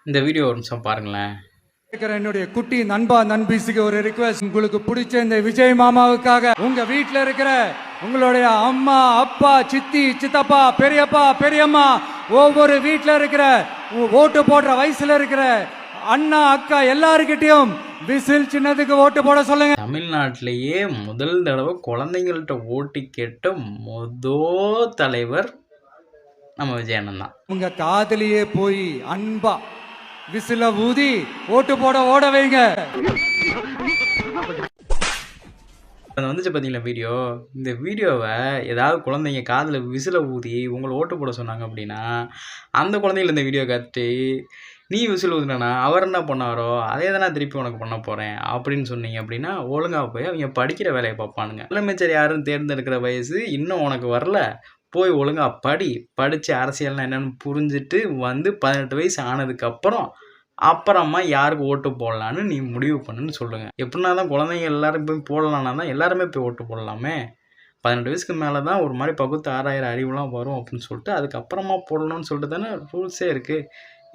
இந்த வீடியோ ஒரு நிமிஷம் பாருங்களேன். என்னுடைய குட்டி நண்பா நண்பீஸுக்கு ஒரு ரிக்வெஸ்ட். உங்களுக்கு பிடிச்ச இந்த விஜய் மாமாவுக்காக உங்க வீட்டில் இருக்கிற உங்களுடைய அம்மா அப்பா சித்தி சித்தப்பா பெரியப்பா பெரியம்மா ஒவ்வொரு வீட்டில் இருக்கிற ஓட்டு போடுற வயசுல இருக்கிற அண்ணா அக்கா எல்லாருக்கிட்டையும் விசில் சின்னதுக்கு ஓட்டு போட சொல்லுங்க. தமிழ்நாட்டிலேயே முதல் தடவை குழந்தைங்கள்ட்ட ஓட்டு கேட்ட தலைவர் நம்ம விஜய் அண்ணன் தான். உங்க காதலியே போய் அன்பா விசில ஊதி ஓட்டு போட ஓட வைங்க. வந்துச்சு பார்த்தீங்களா வீடியோ? இந்த வீடியோவை ஏதாவது குழந்தைங்க காதில் விசில ஊதி உங்களை ஓட்டு போட சொன்னாங்க அப்படின்னா, அந்த குழந்தைகள் இந்த வீடியோ காட்டி நீ விசில் ஊதுனா அவர் என்ன பண்ணாரோ அதே தான் நான் திருப்பி உனக்கு பண்ண போகிறேன் அப்படின்னு சொன்னீங்க அப்படின்னா, ஒழுங்காக போய் அவங்க படிக்கிற வேலையை பார்ப்பானுங்க. முதலமைச்சர் யாரும் தேர்ந்தெடுக்கிற வயசு இன்னும் உனக்கு வரல. போய் ஒழுங்காக படித்து அரசியல்னா என்னென்னு புரிஞ்சுட்டு வந்து 18 வயசு ஆனதுக்கப்புறம் அப்புறமா யாருக்கு ஓட்டு போடலான்னு நீ முடிவு பண்ணுன்னு சொல்லுங்கள். எப்படின்னா தான் குழந்தைங்க எல்லோரும் போய் போடலான்னா தான் எல்லாருமே போய் ஓட்டு போடலாமே. 18 வயசுக்கு மேலே தான் ஒரு மாதிரி பகுத்து 6000 அறிவுலாம் வரும் அப்படின்னு சொல்லிட்டு அதுக்கப்புறமா போடணும்னு சொல்லிட்டு தானே ரூல்ஸே இருக்குது.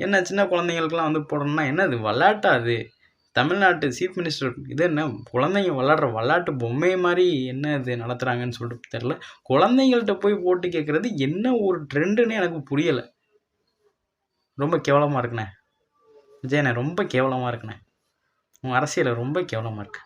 என்ன சின்ன குழந்தைங்களுக்குலாம் வந்து போடணும்னா என்னது விளாட்டா? அது தமிழ்நாட்டு சீஃப் மினிஸ்டர் இது என்ன குழந்தைங்க விளாட்ற விளாட்டு பொம்மை மாதிரி என்ன இது நடத்துகிறாங்கன்னு சொல்லிட்டு தெரில. குழந்தைங்கள்ட்ட போய் ஓட்டு கேட்குறது என்ன ஒரு ட்ரெண்டுன்னு எனக்கு புரியலை. ரொம்ப கேவலமாக இருக்குண்ணே. விஜயண்ணே ரொம்ப கேவலமாக இருக்குண்ணே. உன் அரசியல் ரொம்ப கேவலமாக இருக்கு.